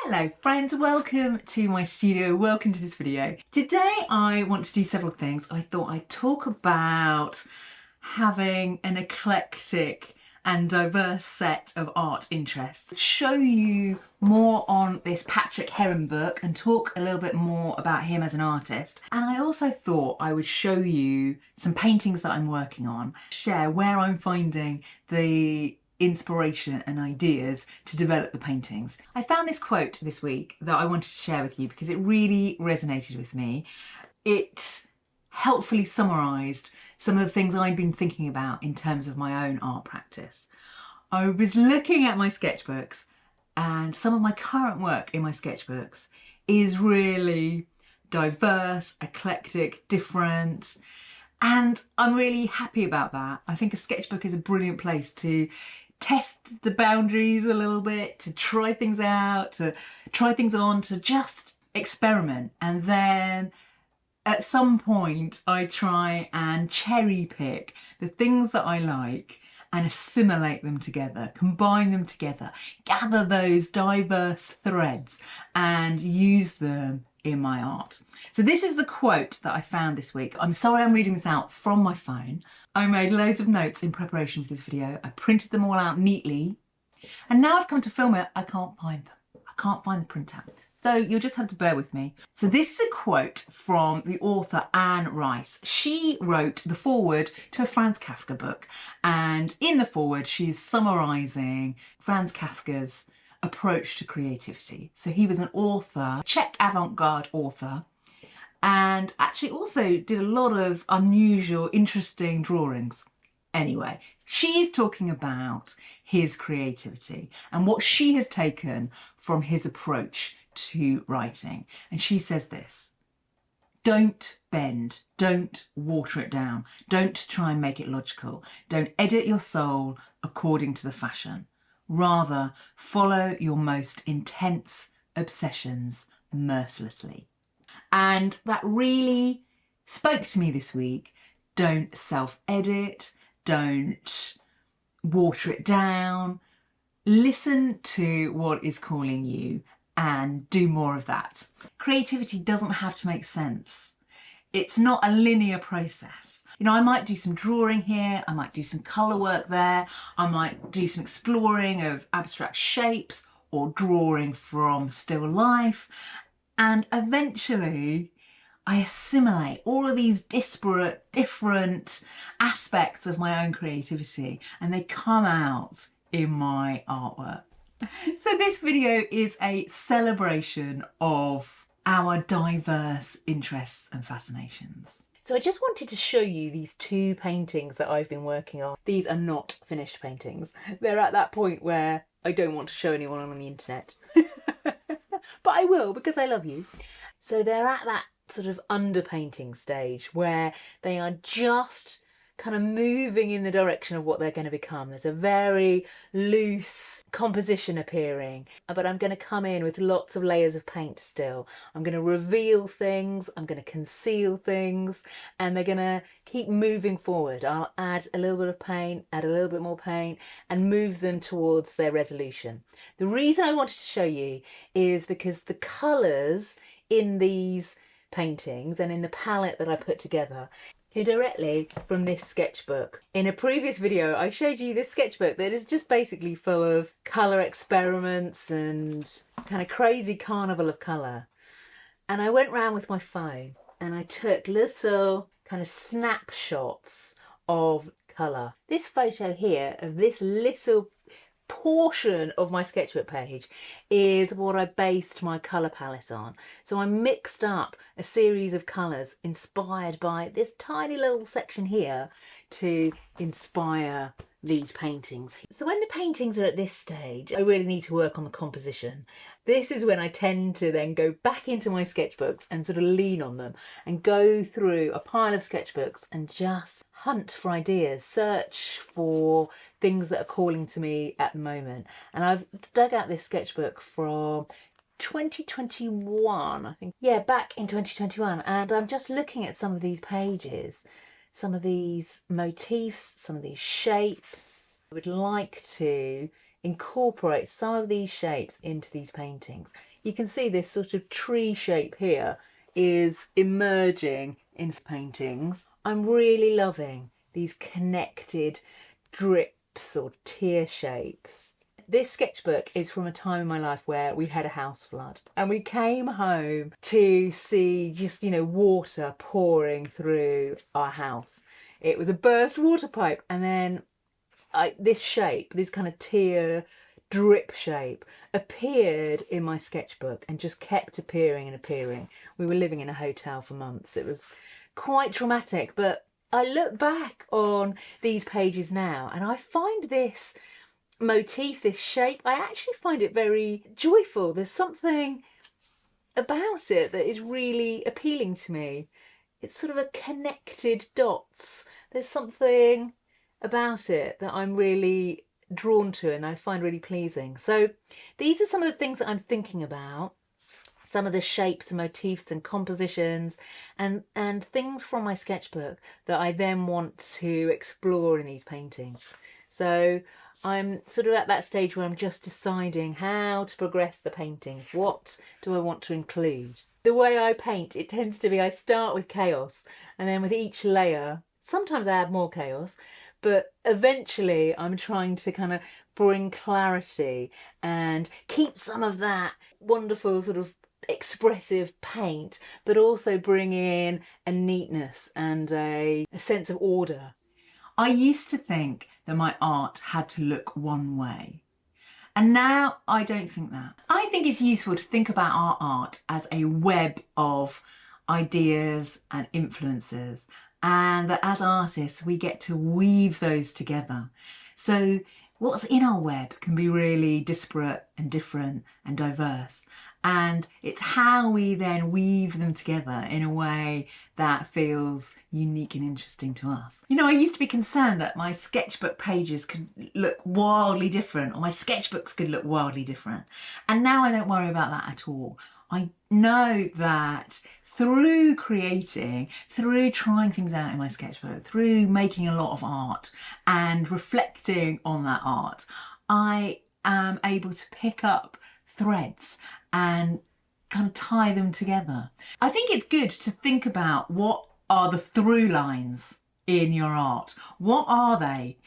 Hello friends, welcome to my studio, welcome to this video. Today I want to do several things. I thought I'd talk about having an eclectic and diverse set of art interests, show you more on this Patrick Heron book and talk a little bit more about him as an artist. And I also thought I would show you some paintings that I'm working on, share where I'm finding the inspiration and ideas to develop the paintings. I found this quote this week that I wanted to share with you because it really resonated with me. It helpfully summarised some of the things I've been thinking about in terms of my own art practice. I was looking at my sketchbooks, and some of my current work in my sketchbooks is really diverse, eclectic, different, and I'm really happy about that. I think a sketchbook is a brilliant place to test the boundaries a little bit, to try things out, to try things on, to just experiment. And then at some point I try and cherry pick the things that I like and assimilate them together, combine them together, gather those diverse threads and use them in my art. So this is the quote that I found this week. I'm sorry I'm reading this out from my phone. I made loads of notes in preparation for this video. I printed them all out neatly. And now I've come to film it, I can't find them. I can't find the printout. So you'll just have to bear with me. So this is a quote from the author Anne Rice. She wrote the foreword to a Franz Kafka book. And in the foreword, she's summarising Franz Kafka's approach to creativity. So he was an author, Czech avant-garde author, and actually also did a lot of unusual, interesting drawings. Anyway, she's talking about his creativity and what she has taken from his approach to writing. And she says this: don't bend, don't water it down, don't try and make it logical, don't edit your soul according to the fashion. Rather, follow your most intense obsessions mercilessly. And that really spoke to me this week. Don't self-edit, don't water it down. Listen to what is calling you and do more of that. Creativity doesn't have to make sense. It's not a linear process. You know, I might do some drawing here, I might do some colour work there, I might do some exploring of abstract shapes or drawing from still life, and eventually I assimilate all of these disparate, different aspects of my own creativity and they come out in my artwork. So this video is a celebration of our diverse interests and fascinations. So I just wanted to show you these two paintings that I've been working on. These are not finished paintings. They're at that point where I don't want to show anyone on the internet. But I will, because I love you. So they're at that sort of underpainting stage where they are just kind of moving in the direction of what they're going to become. There's a very loose composition appearing, but I'm going to come in with lots of layers of paint still. I'm going to reveal things, I'm going to conceal things, and they're going to keep moving forward. I'll add a little bit of paint, add a little bit more paint, and move them towards their resolution. The reason I wanted to show you is because the colours in these paintings and in the palette that I put together directly from this sketchbook. In a previous video I showed you this sketchbook that is just basically full of colour experiments and kind of crazy carnival of colour. And I went round with my phone and I took little kind of snapshots of colour. This photo here of this little portion of my sketchbook page is what I based my colour palette on. So I mixed up a series of colours inspired by this tiny little section here to inspire these paintings. So when the paintings are at this stage, I really need to work on the composition. This is when I tend to then go back into my sketchbooks and sort of lean on them and go through a pile of sketchbooks and just hunt for ideas, search for things that are calling to me at the moment. And I've dug out this sketchbook from 2021, I think. Yeah, back in 2021. And I'm just looking at some of these pages, some of these motifs, some of these shapes. I would like to incorporate some of these shapes into these paintings. You can see this sort of tree shape here is emerging into paintings. I'm really loving these connected drips or tear shapes. This sketchbook is from a time in my life where we had a house flood and we came home to see just, water pouring through our house. It was a burst water pipe, and then this shape, this kind of tear drip shape, appeared in my sketchbook and just kept appearing and appearing. We were living in a hotel for months. It was quite traumatic, but I look back on these pages now and I find this motif, this shape, I actually find it very joyful. There's something about it that is really appealing to me. It's sort of a connected dots. There's something about it that I'm really drawn to and I find really pleasing. So these are some of the things that I'm thinking about, some of the shapes and motifs and compositions and things from my sketchbook that I then want to explore in these paintings. So I'm sort of at that stage where I'm just deciding how to progress the paintings. What do I want to include? The way I paint, it tends to be I start with chaos, and then with each layer, sometimes I add more chaos, but eventually I'm trying to kind of bring clarity and keep some of that wonderful sort of expressive paint, but also bring in a neatness and a sense of order. I used to think that my art had to look one way. And now I don't think that. I think it's useful to think about our art as a web of ideas and influences, and that as artists we get to weave those together. So what's in our web can be really disparate and different and diverse. And it's how we then weave them together in a way that feels unique and interesting to us. I used to be concerned that my sketchbook pages could look wildly different, or my sketchbooks could look wildly different. And now I don't worry about that at all. I know that through creating, through trying things out in my sketchbook, through making a lot of art and reflecting on that art, I am able to pick up threads and kind of tie them together. I think it's good to think about what are the through lines in your art. What are they?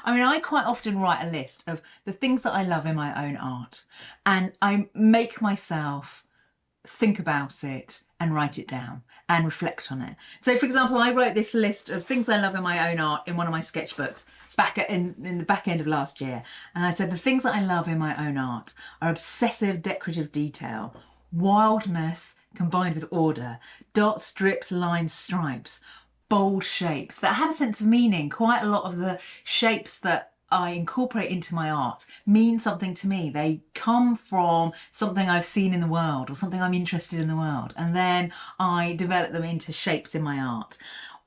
I quite often write a list of the things that I love in my own art, and I make myself think about it and write it down and reflect on it. So for example, I wrote this list of things I love in my own art in one of my sketchbooks. It's back in the back end of last year. And I said the things that I love in my own art are obsessive decorative detail, wildness combined with order, dots, strips, lines, stripes, bold shapes that have a sense of meaning. Quite a lot of the shapes that I incorporate into my art mean something to me. They come from something I've seen in the world or something I'm interested in the world, and then I develop them into shapes in my art.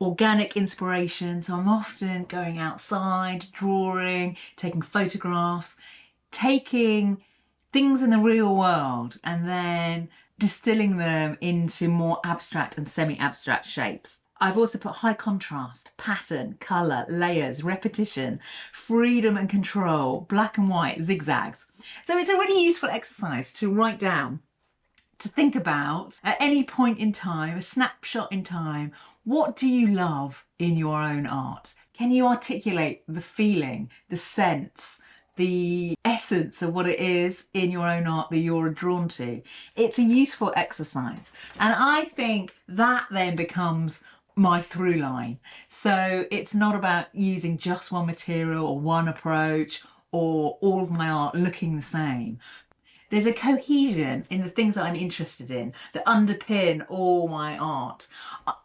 Organic inspiration, so I'm often going outside, drawing, taking photographs, taking things in the real world and then distilling them into more abstract and semi-abstract shapes. I've also put high contrast, pattern, colour, layers, repetition, freedom and control, black and white, zigzags. So it's a really useful exercise to write down, to think about at any point in time, a snapshot in time, what do you love in your own art? Can you articulate the feeling, the sense, the essence of what it is in your own art that you're drawn to? It's a useful exercise. And I think that then becomes my through line. So it's not about using just one material or one approach or all of my art looking the same. There's a cohesion in the things that I'm interested in that underpin all my art.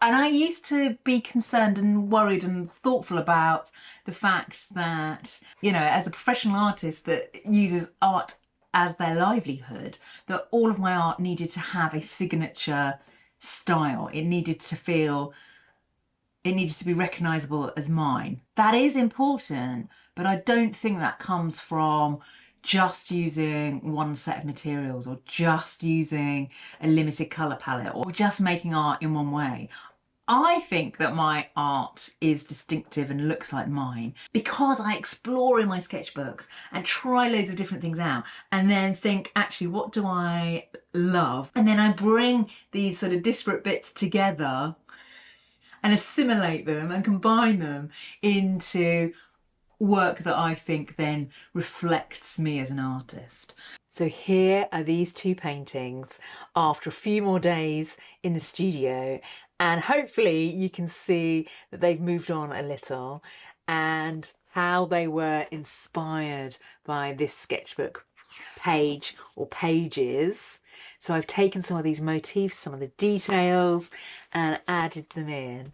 And I used to be concerned and worried and thoughtful about the fact that, as a professional artist that uses art as their livelihood, that all of my art needed to have a signature style. It needed to be recognisable as mine. That is important, but I don't think that comes from just using one set of materials or just using a limited colour palette or just making art in one way. I think that my art is distinctive and looks like mine because I explore in my sketchbooks and try loads of different things out and then think, actually, what do I love? And then I bring these sort of disparate bits together and assimilate them and combine them into work that I think then reflects me as an artist. So here are these two paintings after a few more days in the studio, and hopefully you can see that they've moved on a little and how they were inspired by this sketchbook page or pages. So I've taken some of these motifs, some of the details, and added them in.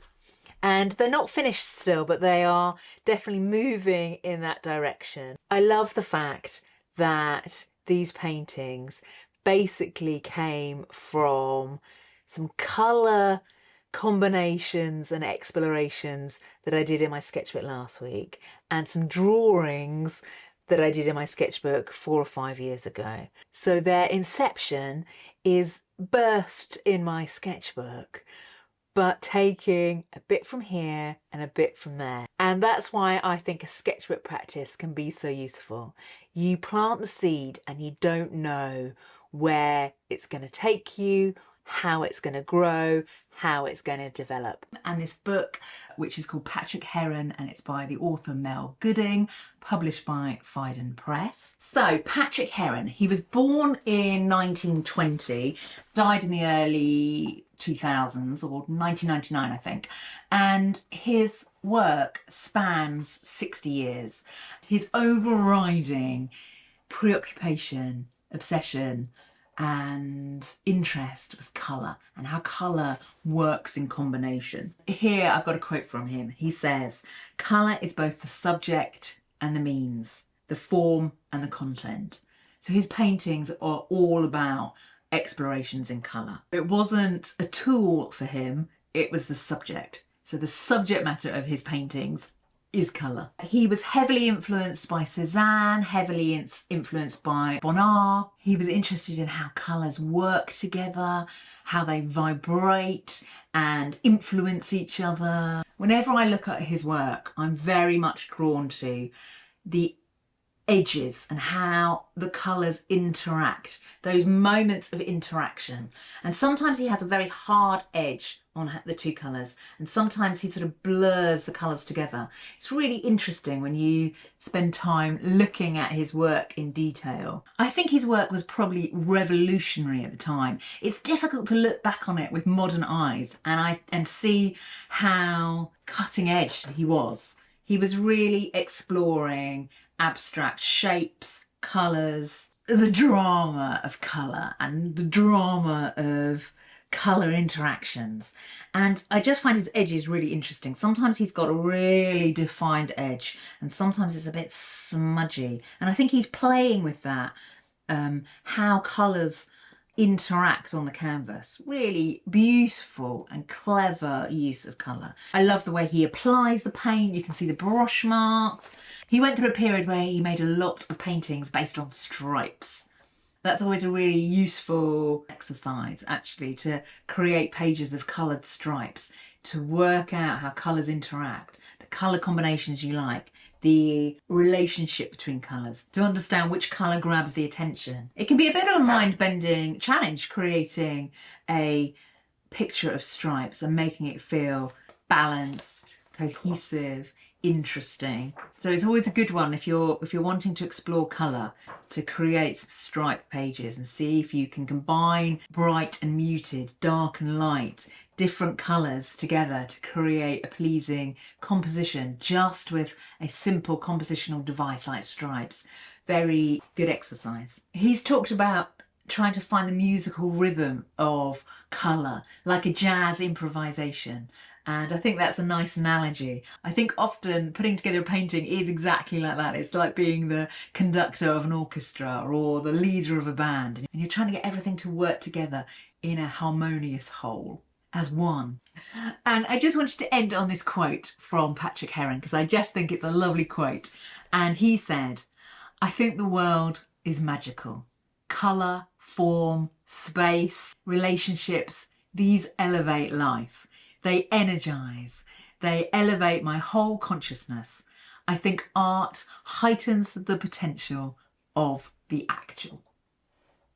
And they're not finished still, but they are definitely moving in that direction. I love the fact that these paintings basically came from some colour combinations and explorations that I did in my sketchbook last week and some drawings that I did in my sketchbook 4 or 5 years ago. So their inception is birthed in my sketchbook, but taking a bit from here and a bit from there. And that's why I think a sketchbook practice can be so useful. You plant the seed and you don't know where it's going to take you, how it's going to grow, how it's going to develop. And this book, which is called Patrick Heron, and it's by the author Mel Gooding, published by Phaidon Press. So Patrick Heron, he was born in 1920, died in the early 2000s or 1999, I think, and his work spans 60 years. His overriding preoccupation, obsession and interest was colour and how colour works in combination. Here I've got a quote from him. He says, "Colour is both the subject and the means, the form and the content." So his paintings are all about explorations in colour. It wasn't a tool for him, it was the subject. So the subject matter of his paintings is colour. He was heavily influenced by Cézanne, heavily influenced by Bonnard. He was interested in how colours work together, how they vibrate and influence each other. Whenever I look at his work, I'm very much drawn to the edges and how the colours interact, those moments of interaction. And sometimes he has a very hard edge on the two colours, and sometimes he sort of blurs the colours together. It's really interesting when you spend time looking at his work in detail. I think his work was probably revolutionary at the time. It's difficult to look back on it with modern eyes and see how cutting edge he was. He was really exploring abstract shapes, colours, the drama of colour and the drama of colour interactions. And I just find his edges really interesting. Sometimes he's got a really defined edge and sometimes it's a bit smudgy. And I think he's playing with that, how colours interact on the canvas. Really beautiful and clever use of colour. I love the way he applies the paint. You can see the brush marks. He went through a period where he made a lot of paintings based on stripes. That's always a really useful exercise, actually, to create pages of coloured stripes, to work out how colours interact, the colour combinations you like, the relationship between colours, to understand which colour grabs the attention. It can be a bit of a mind-bending challenge creating a picture of stripes and making it feel balanced, cohesive, interesting. So it's always a good one if you're wanting to explore colour, to create some stripe pages and see if you can combine bright and muted, dark and light, different colours together to create a pleasing composition just with a simple compositional device like stripes. Very good exercise. He's talked about trying to find the musical rhythm of colour, like a jazz improvisation. And I think that's a nice analogy. I think often putting together a painting is exactly like that. It's like being the conductor of an orchestra or the leader of a band. And you're trying to get everything to work together in a harmonious whole, as one. And I just wanted to end on this quote from Patrick Heron because I just think it's a lovely quote. And he said, "I think the world is magical. Colour, form, space, relationships, these elevate life. They energize, they elevate my whole consciousness. I think art heightens the potential of the actual.